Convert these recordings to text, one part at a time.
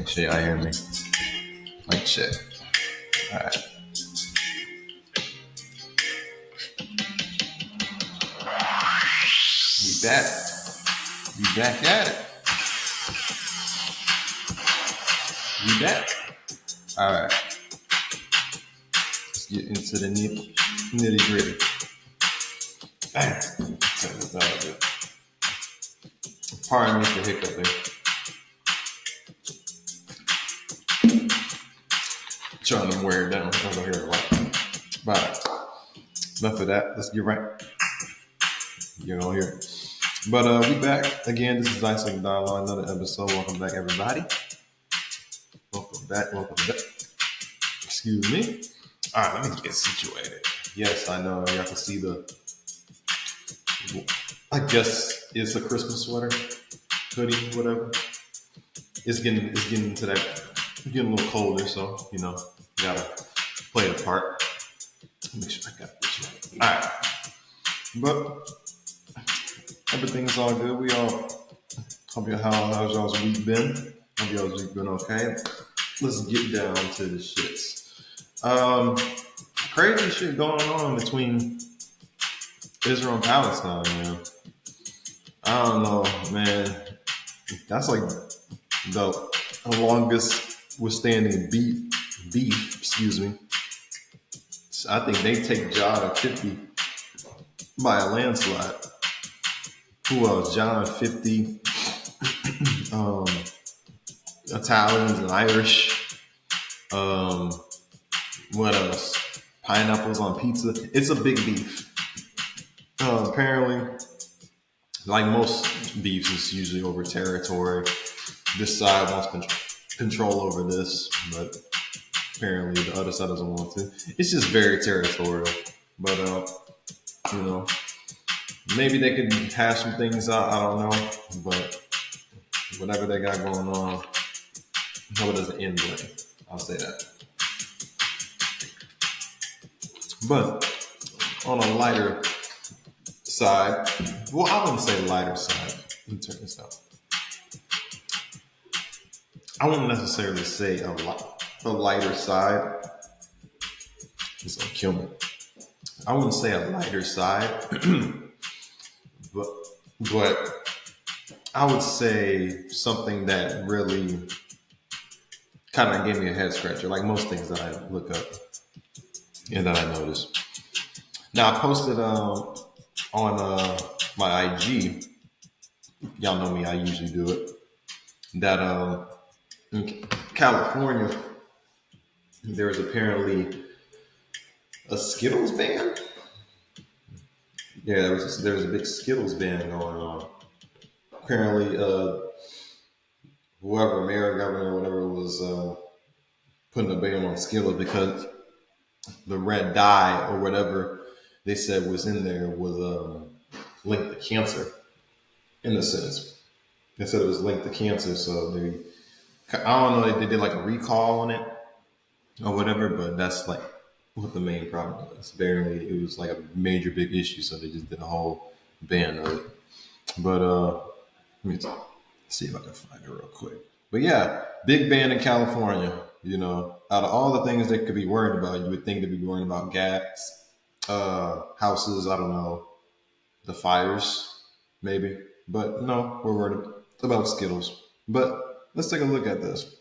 Make sure y'all hear me. Like shit. Alright. We back. We back at it. We back. Alright. Let's get into the nitty gritty. Turn this down a bit. Pardon me for hiccuping. Trying to wear it down over here a lot. But enough of that. Let's get right. Get on here. But we back again. This is Isolated Dialogue, another episode. Welcome back, everybody. Welcome back. Excuse me. All right, let me get situated. Yes, I know y'all can see the. I guess it's a Christmas sweater, hoodie, whatever. It's getting to that. Getting a little colder, so you know, gotta play a part. Make sure I got this right. All right, but everything's all good. We all hope how's y'all's week been? Hope y'all's week been okay. Let's get down to the shits. Crazy shit going on between Israel and Palestine, man. I don't know, man. That's like the longest withstanding beef. Excuse me. I think they take John 50 by a landslide. Who else? John 50. Italians and Irish. What else? Pineapples on pizza. It's a big beef. Apparently, like most beefs, it's usually over territory. This side wants control over this, but apparently the other side doesn't want to. It's just very territorial. But you know, maybe they could hash some things out. I don't know, but whatever they got going on, I hope it doesn't end well. I'll say that. But on a lighter side, well, I wouldn't say lighter side. Let me turn this out. I wouldn't necessarily say a lighter side. It's gonna kill me. I wouldn't say a lighter side, but I would say something that really kind of gave me a head scratcher, like most things that I look up and that I notice. Now, I posted on my IG, y'all know me, I usually do it, that in California, there is apparently a Skittles ban. Yeah, there was a big Skittles ban going on. Apparently, whoever, mayor, governor, whatever, was putting a ban on Skittles because the red dye or whatever they said was in there was linked to cancer. In a sense, they said it was linked to cancer, so I don't know, they did like a recall on it or whatever, but that's like what the main problem was. Apparently, it was like a major big issue, so they just did a whole ban of it. But let me see if I can find it real quick. But yeah, big ban in California. You know, out of all the things they could be worried about, you would think they'd be worried about gas, houses, I don't know, the fires, maybe. But no, we're worried about Skittles. But let's take a look at this.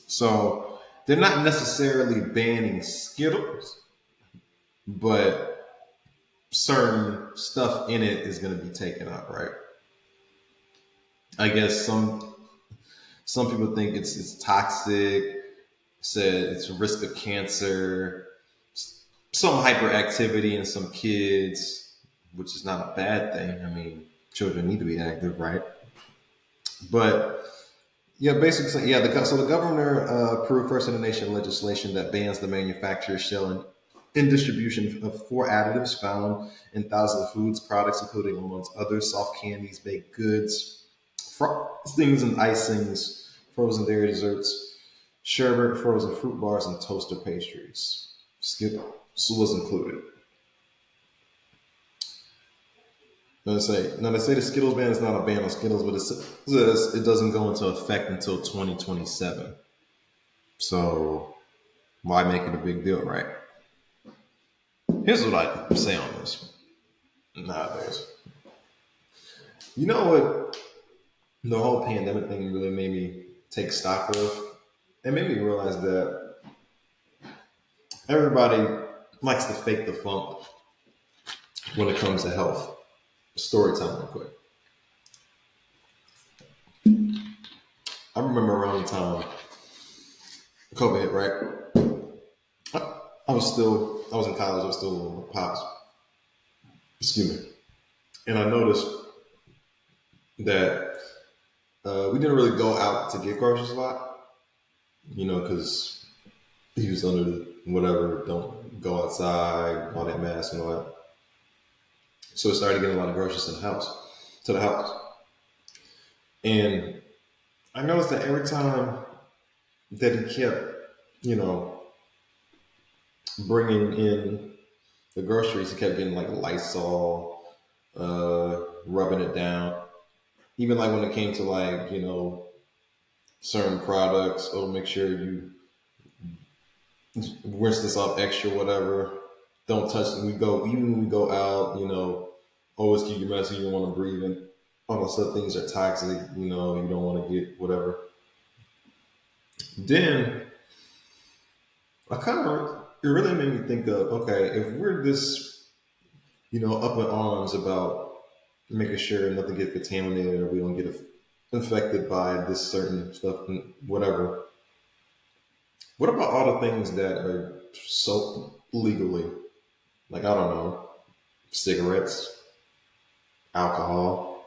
So they're not necessarily banning Skittles, but certain stuff in it is going to be taken out, right? I guess some people think it's toxic, said it's a risk of cancer, some hyperactivity in some kids, which is not a bad thing. I mean, children need to be active, right? But yeah, basically, yeah. So the governor approved first in the nation legislation that bans the manufacture, sale, and distribution of 4 additives found in thousands of foods products, including amongst others soft candies, baked goods, frostings and icings, frozen dairy desserts, sherbet, frozen fruit bars, and toaster pastries. Skittles was included. They say the Skittles ban is not a ban on Skittles, but it says it doesn't go into effect until 2027. So why make it a big deal, right? Here's what I say on this nowadays. You know what? The whole pandemic thing really made me take stock of. It made me realize that everybody likes to fake the funk when it comes to health. Story time, real quick. I remember around the time COVID hit, right? I was in college. I was still living with pops. Excuse me. And I noticed that we didn't really go out to get groceries a lot, because he was under the whatever, don't go outside, all that mask and all that. So I started getting a lot of groceries to the house. And I noticed that every time that he kept, you know, bringing in the groceries, he kept getting like Lysol, rubbing it down. Even like when it came to like, certain products, oh, make sure you rinse this off extra, whatever. Don't touch it. Even when we go out, always keep your mask so you don't want to breathe in. All those other things are toxic, you don't want to get whatever. Then it really made me think of, okay, if we're this, up in arms about making sure nothing gets contaminated or we don't get infected by this certain stuff and whatever, what about all the things that are so legally, like, I don't know, cigarettes, alcohol,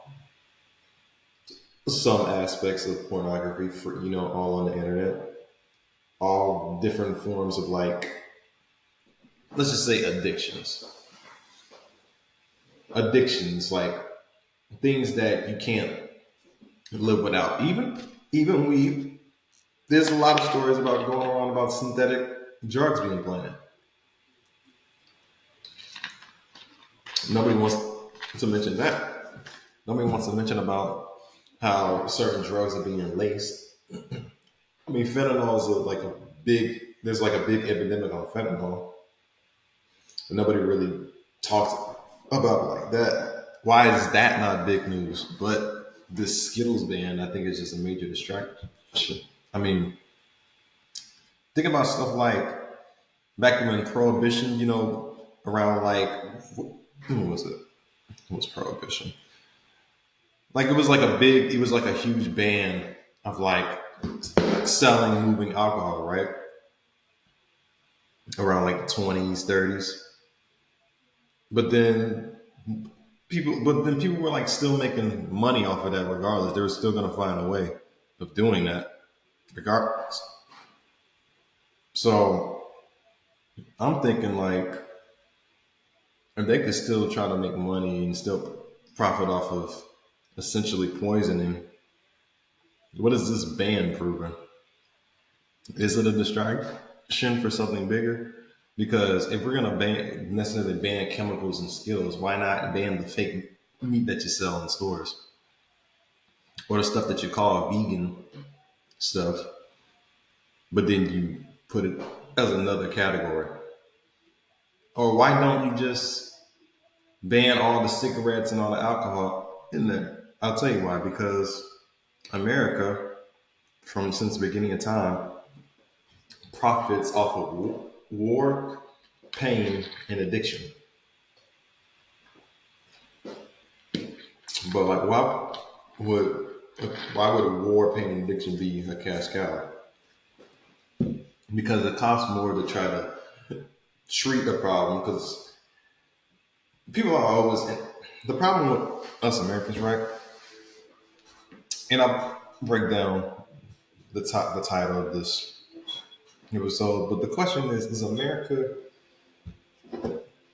some aspects of pornography for, all on the internet, all different forms of, like, let's just say addictions, like things that you can't live without. Even weed. There's a lot of stories about going around about synthetic drugs being planted. Nobody wants to mention that. Nobody wants to mention about how certain drugs are being laced. I mean, fentanyl is there's like a big epidemic on fentanyl. And nobody really talks about it like that. Why is that not big news? But this Skittles ban, I think, is just a major distraction. I mean, think about stuff like back when Prohibition, around like, when was it? What was Prohibition? Like it was like a huge ban of like selling, moving alcohol, right? Around like the 20s, 30s. But then people were like still making money off of that regardless. They were still going to find a way of doing that regardless. So I'm thinking like, if they could still try to make money and still profit off of essentially poisoning, what is this ban proving? Is it a distraction for something bigger? Because if we're gonna necessarily ban chemicals and skills, why not ban the fake meat that you sell in stores or the stuff that you call vegan stuff, but then you put it as another category? Or why don't you just ban all the cigarettes and all the alcohol in there? I'll tell you why. Because America, since the beginning of time, profits off of war, pain, and addiction. But like, would why would a war, pain, and addiction be a cash cow? Because it costs more to try to treat the problem. Because people are always the problem with us Americans, right? And I'll break down the title of this episode. But the question is America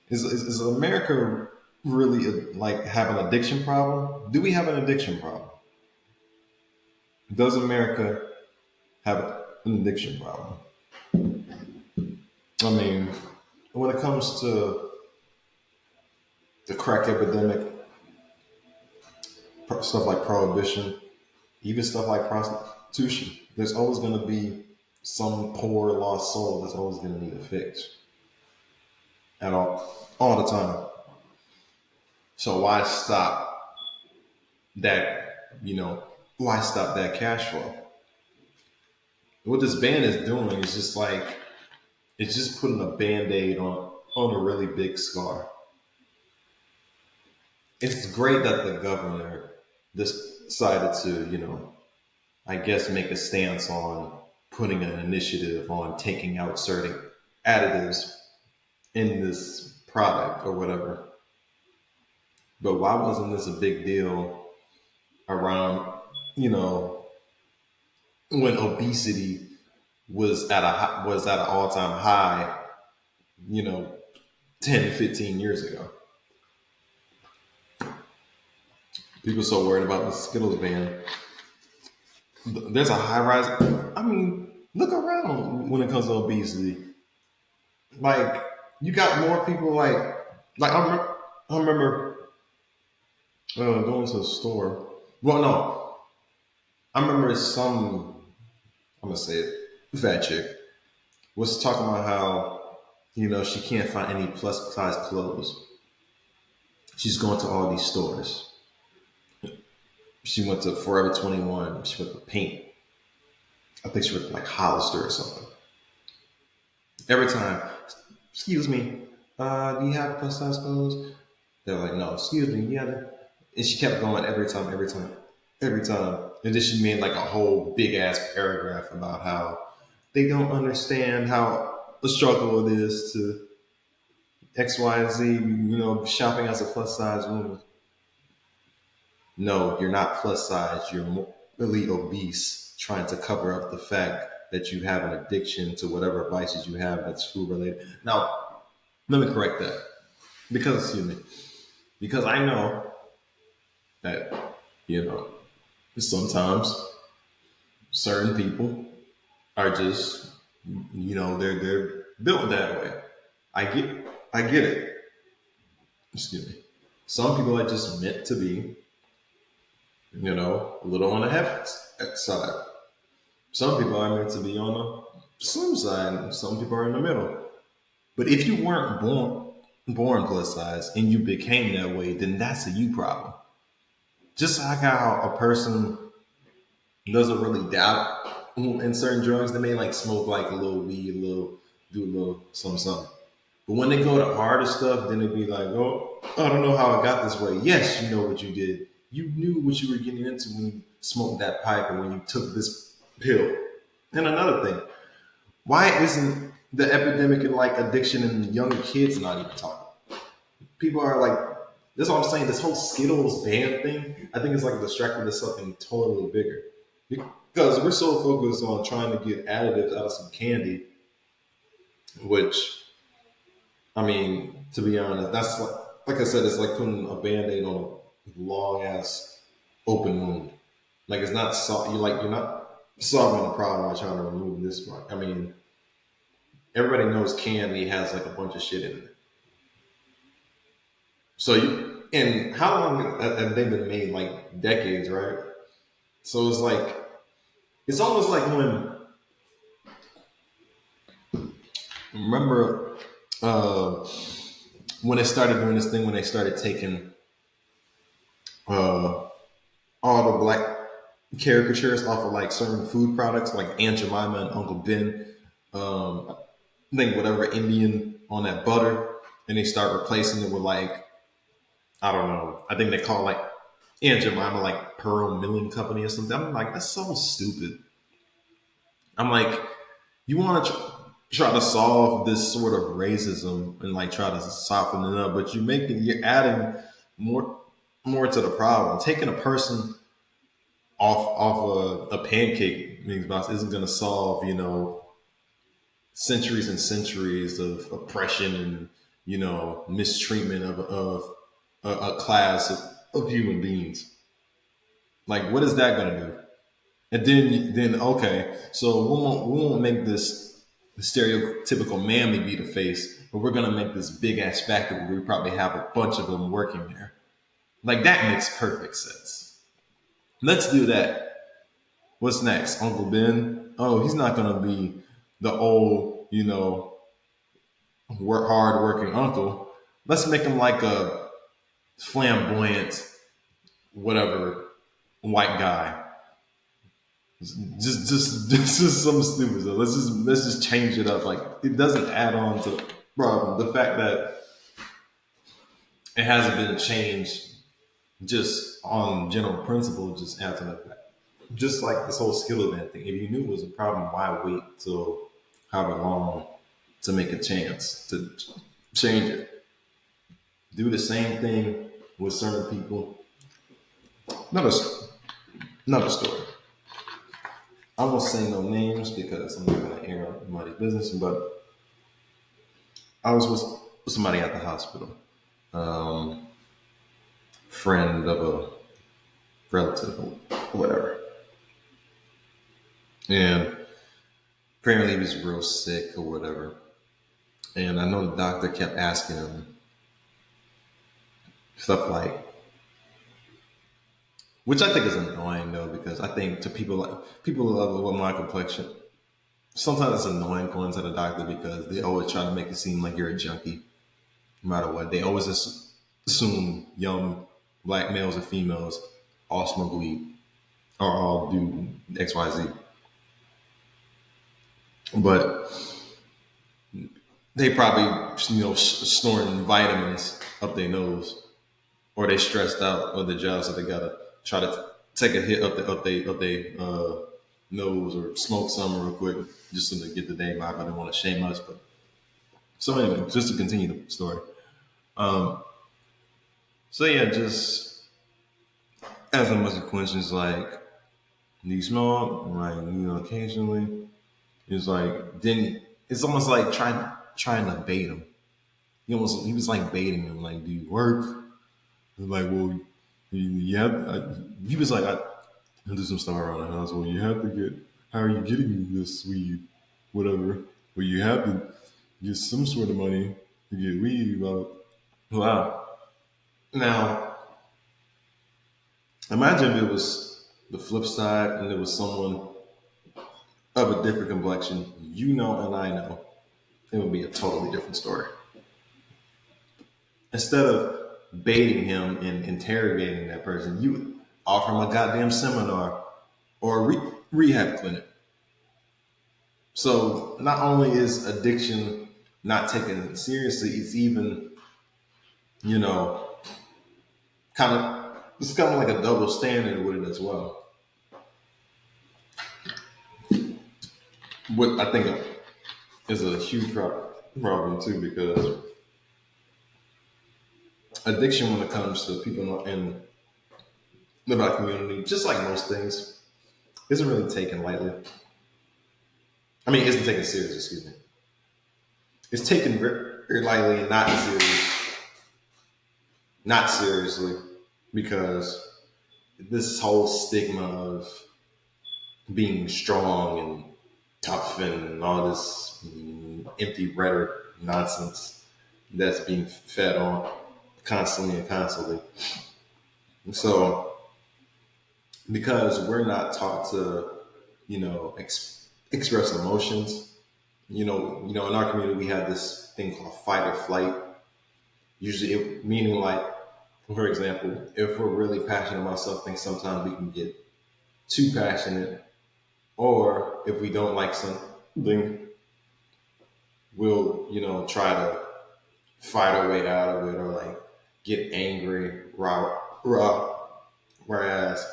is America really like have an addiction problem? Do we have an addiction problem? Does America have an addiction problem? I mean, when it comes to the crack epidemic, stuff like prohibition, even stuff like prostitution. There's always going to be some poor lost soul that's always going to need a fix at all the time. So why stop that? Why stop that cash flow? What this ban is doing is just like it's just putting a band-aid on a really big scar. It's great that the governor decided to, I guess make a stance on putting an initiative on taking out certain additives in this product or whatever. But why wasn't this a big deal around, you know, when obesity was at an all-time high, you know, 10, 15 years ago? People so worried about the Skittles ban. There's a high rise. I mean, look around when it comes to obesity. Like, you got more people like I remember going to the store. Well, no, I remember I'm gonna say it, fat chick was talking about how she can't find any plus size clothes. She's going to all these stores. She went to Forever 21. She went to Pink. I think she went to like Hollister or something. Every time, excuse me, do you have plus size clothes? They're like, no, excuse me, yeah. And she kept going every time, every time, every time. And then she made like a whole big ass paragraph about how they don't understand how the struggle it is to X, Y, and Z, shopping as a plus size woman. No, you're not plus size. You're really obese, trying to cover up the fact that you have an addiction to whatever vices you have that's food related. Now, let me correct that. Excuse me, because I know that, sometimes certain people are just, they're built that way. I get it. Excuse me. Some people are just meant to be, a little on the heavy side. Some people are meant to be on the slim side, and some people are in the middle. But if you weren't born plus size and you became that way, then that's a you problem. Just like how a person doesn't really doubt in certain drugs, they may like smoke like a little weed, do a little something. But when they go to harder stuff, then they be like, oh, I don't know how I got this way. Yes, you know what you did. You knew what you were getting into when you smoked that pipe and when you took this pill. And another thing, why isn't the epidemic in like addiction in younger kids not even talking? People are like, that's what I'm saying. This whole Skittles ban thing, I think it's like distracted to something totally bigger. Because we're so focused on trying to get additives out of some candy, which, I mean, to be honest, that's like I said, it's like putting a band-aid on a long ass open wound. Like it's not you're not solving the problem by trying to remove this part. I mean, everybody knows candy has like a bunch of shit in it. So and how long have they been made? Like decades, right? So it's almost like remember when they started doing this thing when they started taking all the black caricatures off of like certain food products like Aunt Jemima and Uncle Ben. I think whatever Indian on that butter, and they start replacing it with like, I don't know. I think they call like Aunt Jemima like Pearl Milling Company or something. I'm like, that's so stupid. I'm like, you want to try to solve this sort of racism and like try to soften it up, but you're adding more to the problem. Taking a person off a pancake mix box isn't going to solve, centuries and centuries of oppression and, mistreatment of a class of human beings. Like, what is that going to do? And then okay, so we won't make this stereotypical mammy be the face, but we're going to make this big ass factory where we probably have a bunch of them working there. Like, that makes perfect sense. Let's do that. What's next? Uncle Ben? Oh, he's not gonna be the old, work hard working uncle. Let's make him like a flamboyant, whatever, white guy. Just something stupid. So let's just change it up. Like it doesn't add on to the problem. The fact that it hasn't been changed just on general principle just adds an effect. Just like this whole skill event thing. If you knew it was a problem, why wait till however long to make a chance to change it? Do the same thing with certain people. Another another story. I won't say no names because I'm not going to air out anybody's business, but I was with somebody at the hospital, um, friend of a relative or whatever, and apparently he was real sick or whatever. And I know the doctor kept asking him stuff like, which I think is annoying though, because I think to people with my complexion, sometimes it's annoying going to the doctor because they always try to make it seem like you're a junkie, no matter what. They always assume young black males and females all smoke weed or all do X, Y, Z. But they probably, snorting vitamins up their nose, or they stressed out of the job, so they gotta try to take a hit up their nose or smoke some real quick just so to get the day by. I don't want to shame us, but so anyway, just to continue the story. Um, so yeah, just asking much questions like, "Do you smoke?" Like, occasionally. It's like then it's almost like trying to bait him. He was like baiting him. Like, "Do you work?" Like, well, yeah. He was like, I do some stuff around the house. Well, you have to get. How are you getting this weed? Whatever. Well, you have to get some sort of money to get weed. Wow. Now, imagine if it was the flip side and there was someone of a different complexion, and I know, it would be a totally different story. Instead of baiting him and interrogating that person, you would offer him a goddamn seminar or a rehab clinic. So not only is addiction not taken seriously, it's even, you know, it's kind of like a double standard with it as well. What I think is a huge problem too, because addiction, when it comes to people in the black community, just like most things, isn't really taken lightly. I mean, isn't taken serious. Excuse me. It's taken very lightly and not seriously, because this whole stigma of being strong and tough and all this empty rhetoric nonsense that's being fed on constantly and constantly. So, because we're not taught to, express emotions, in our community we have this thing called fight or flight. Usually, meaning like, for example, if we're really passionate about something, sometimes we can get too passionate, or if we don't like something, we'll try to fight our way out of it or like get angry, raw. Whereas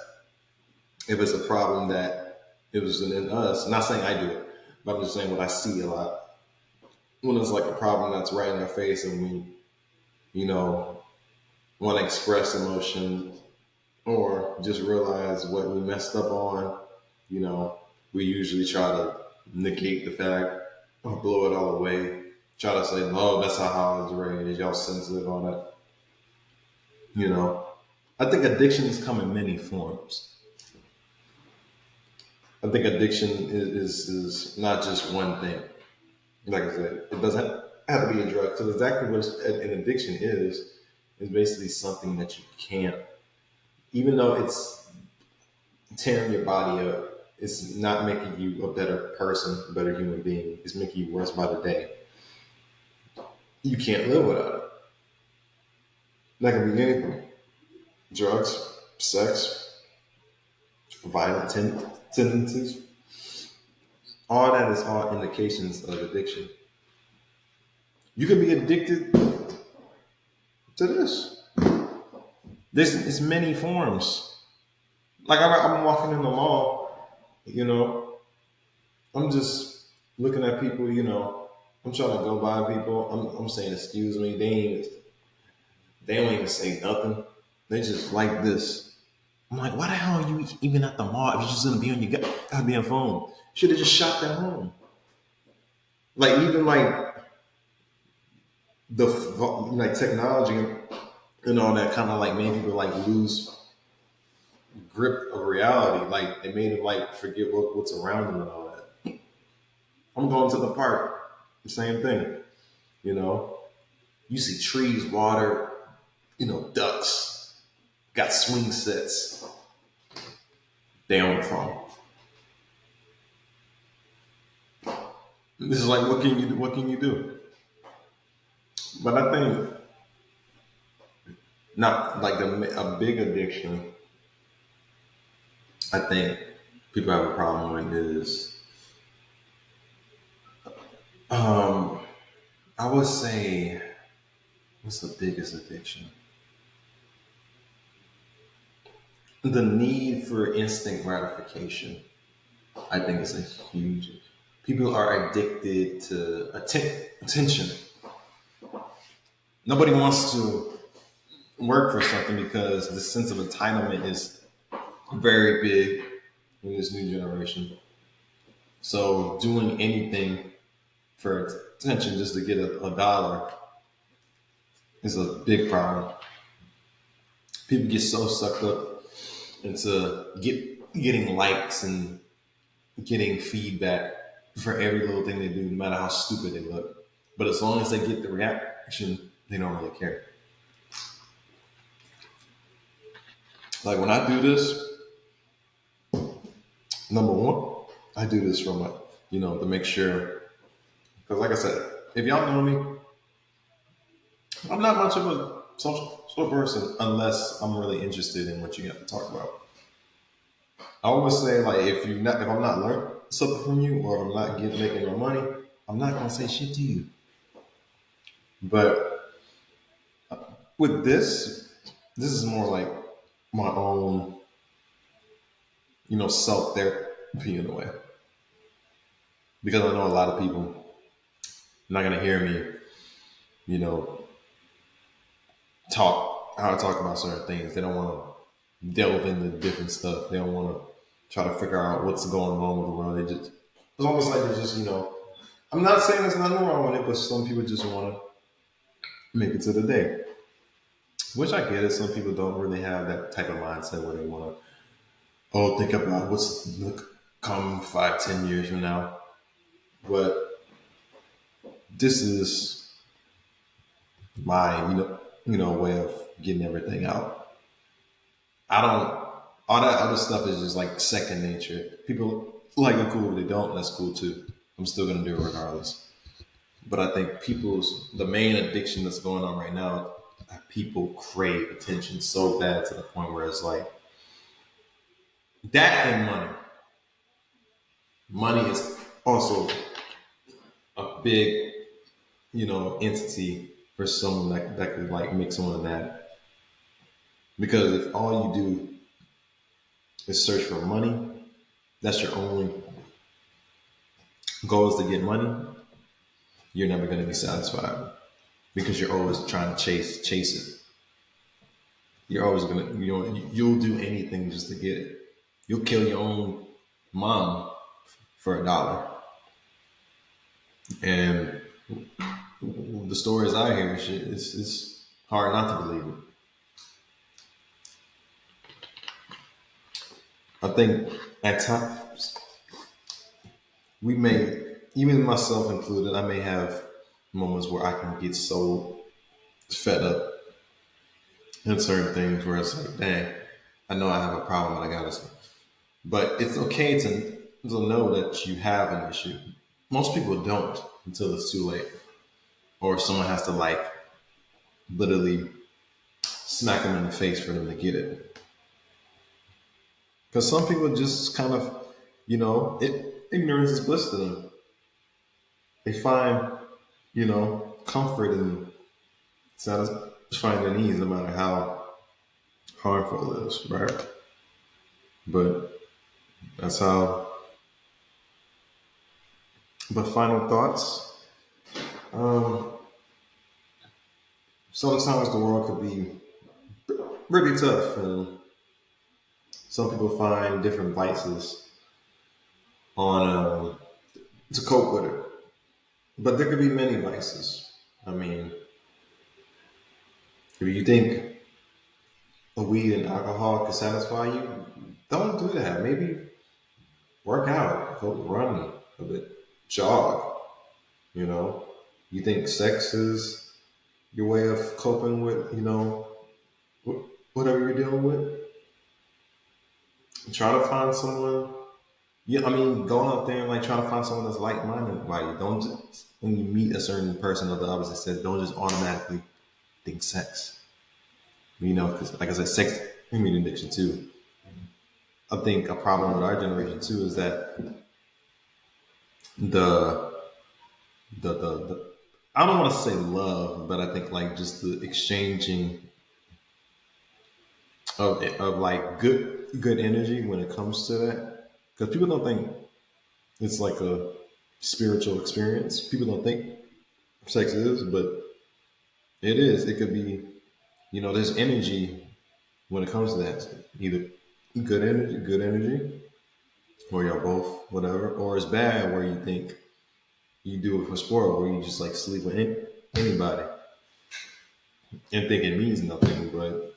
if it's a problem that it was in us, not saying I do it, but I'm just saying what I see a lot. When it's like a problem that's right in our face and we, want to express emotion or just realize what we messed up on, you know, we usually try to negate the fact or blow it all away. Try to say, no, that's not how I was raised. Y'all sensitive on it. I think addictions come in many forms. I think addiction is not just one thing. Like I said, it doesn't have to be a drug. So exactly what an addiction is basically something that you can't, even though it's tearing your body up. It's not making you a better person, a better human being. It's making you worse by the day. You can't live without it. That can be anything: drugs, sex, violent tendencies. All that is all indications of addiction. You can be addicted to this. There's it's many forms. Like I'm walking in the mall, you know, I'm just looking at people, you know, I'm trying to go by people. I'm saying, excuse me. They don't even say nothing. They just like this. I'm like, why the hell are you even at the mall if you're just gonna be on your goddamn phone? Should have just shot that home. Like even like the like technology and all that kind of like made people like lose grip of reality. Like they made them like forget what's around them and all that. I'm going to the park. The same thing. You know, you see trees, water, you know, ducks, got swing sets. They on the phone. This is like, what can you do? What can you do? But I think not like a big addiction. I think people have a problem with is, um, I would say, what's the biggest addiction? The need for instant gratification. I think is a huge. People are addicted to attention. Nobody wants to work for something because the sense of entitlement is very big in this new generation. So doing anything for attention just to get a dollar is a big problem. People get so sucked up into getting likes and getting feedback for every little thing they do, no matter how stupid they look. But as long as they get the reaction, they don't really care. Like when I do this, number one, I do this from a, you know, to make sure. Because like I said, if y'all know me, I'm not much of a social person unless I'm really interested in what you got to talk about. I always say like if I'm not learning something from you or if I'm not making no money, I'm not gonna say shit to you. But with this is more like my own, you know, self therapy in a way. Because I know a lot of people not gonna hear me, you know, talk how to talk about certain things. They don't want to delve into different stuff. They don't want to try to figure out what's going on with the world. They just it's almost like they're just, you know. I'm not saying there's nothing wrong with it, but some people just want to make it to the day. Which I get it. Some people don't really have that type of mindset where they want to, oh, think about what's come 5, 10 years from now. But this is my, way of getting everything out. I don't. All that other stuff is just like second nature. People like it cool, if they don't, that's cool too. I'm still gonna do it regardless. But I think the main addiction that's going on right now, people crave attention so bad to the point where it's like that and money. Money is also a big, entity for someone that could like make someone mad. Because if all you do is search for money, that's your only goal is to get money, you're never going to be satisfied because you're always trying to chase it. You're always gonna you'll do anything just to get it. You'll kill your own mom for $1. And the stories I hear, it's hard not to believe it. I think at times we may, even myself included, I may have moments where I can get so fed up in certain things where it's like, dang, I know I have a problem, but I gotta But it's okay to know that you have an issue. Most people don't until it's too late, or someone has to like literally smack them in the face for them to get it. Because some people just kind of, ignorance is bliss to them. They find, comfort in satisfying their needs, no matter how harmful it is, right? But that's how. But final thoughts. Um, Sometimes the world could be really tough, and some people find different vices on to cope with it. But there could be many vices. I mean, if you think a weed and alcohol could satisfy you, don't do that. Maybe work out, go run a bit, jog. You know, you think sex is your way of coping with, whatever you're dealing with. Try to find someone. Yeah, I mean, go out there and like try to find someone that's like-minded by you. Don't just when you meet a certain person of the opposite sex, don't just automatically think sex. Because like I said, sex can be an addiction too. I think a problem with our generation too is that the the I don't want to say love, but I think like just the exchanging of like good energy when it comes to that. Because people don't think it's like a spiritual experience. People don't think sex is, but it is. It could be, there's energy when it comes to that. Either good energy, or you're both, whatever, or it's bad where you think you do it for sport, where you just like sleep with anybody and think it means nothing, but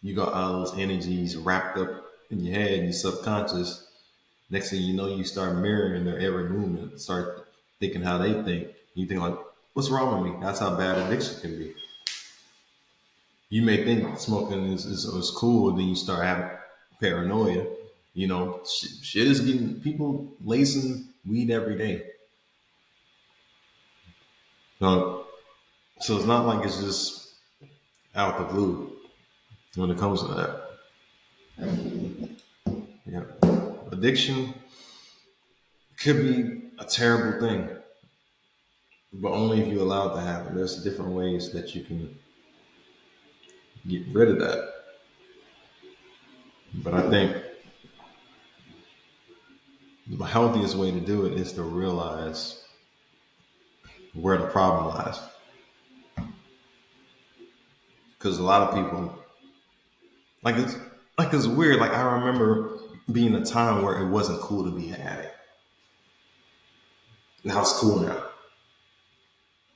you got all those energies wrapped up in your head, and your subconscious. Next thing you know, you start mirroring their every movement, start thinking how they think. You think like, what's wrong with me? That's how bad addiction can be. You may think smoking is cool, then you start having paranoia. Shit is getting people lacing weed every day. So, so it's not like it's just out the blue when it comes to that. Yeah, addiction could be a terrible thing, but only if you allow it to happen. There's different ways that you can get rid of that. But I think the healthiest way to do it is to realize where the problem lies. Because a lot of people, like it's weird. Like I remember being a time where it wasn't cool to be an addict. Now it's cool now.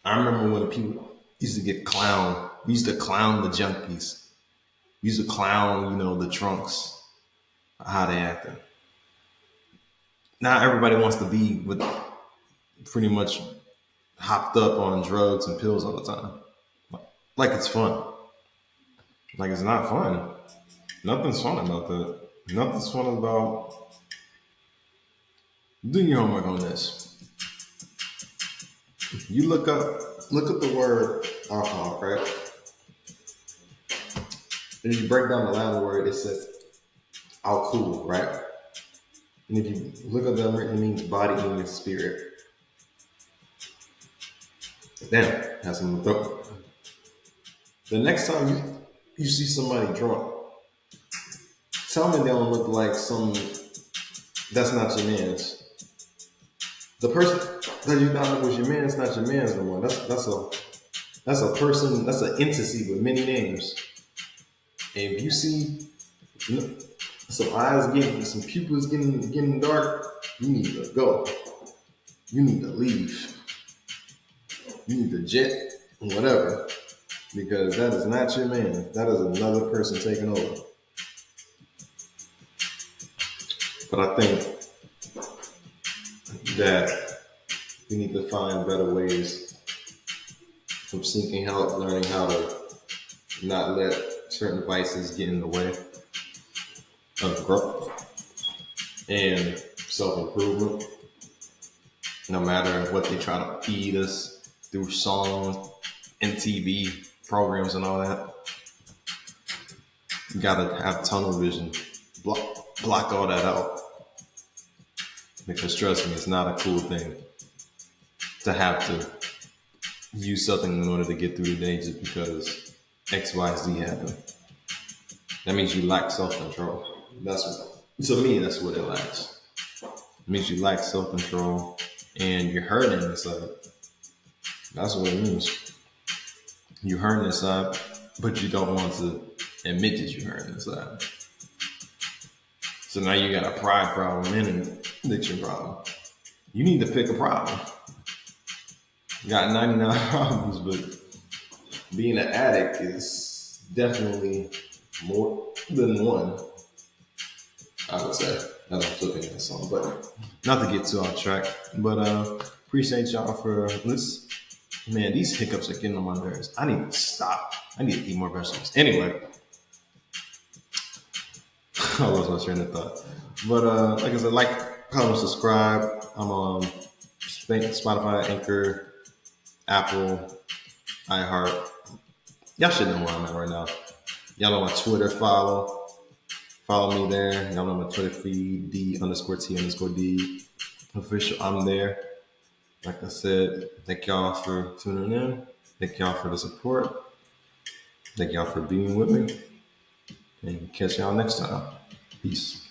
I remember when people used to get clown. We used to clown the junkies. We used to clown, the drunks, how they acting. Now everybody wants to be with pretty much hopped up on drugs and pills all the time. Like it's fun. Like it's not fun. Nothing's fun about that. Nothing's fun about doing your homework on this. You look up the word alcohol, right? And if you break down the Latin word, it says alcohol, right? And if you look up that word, it means body and spirit. Damn, has some throat. The next time you see somebody drunk, tell me they don't look like some that's not your man's. The person that you thought was your man's not your man's no more. That's a person, that's an entity with many names. And if you see some eyes getting, some pupils getting dark, you need to go. You need to leave. You need to jet, whatever, because that is not your man. That is another person taking over. But I think that we need to find better ways from seeking help, learning how to not let certain vices get in the way of growth. and self-improvement. No matter what they try to feed us through songs and TV programs and all that, you gotta have tunnel vision. Block all that out. Because trust me, it's not a cool thing to have to use something in order to get through the day just because X, Y, Z happened. That means you lack self-control. That's what, to me, that's what it lacks. It means you lack self-control and you're hurting inside. That's what it means. You're hurting inside, but you don't want to admit that you're hurting inside. So now you got a pride problem and an addiction problem. You need to pick a problem. You got 99 problems, but being an addict is definitely more than one, I would say. As I'm flipping that song, but not to get too off track. But appreciate y'all for listening. Man, these hiccups are getting on my nerves. I need to stop. I need to eat more vegetables. Anyway, I lost my train of thought. But like I said, like, comment, subscribe. I'm on Spotify, Anchor, Apple, iHeart. Y'all should know where I'm at right now. Y'all know my Twitter follow. Follow me there. Y'all know my Twitter feed, D_T_D official. I'm there. Like I said, thank y'all for tuning in. Thank y'all for the support. Thank y'all for being with me. And catch y'all next time. Peace.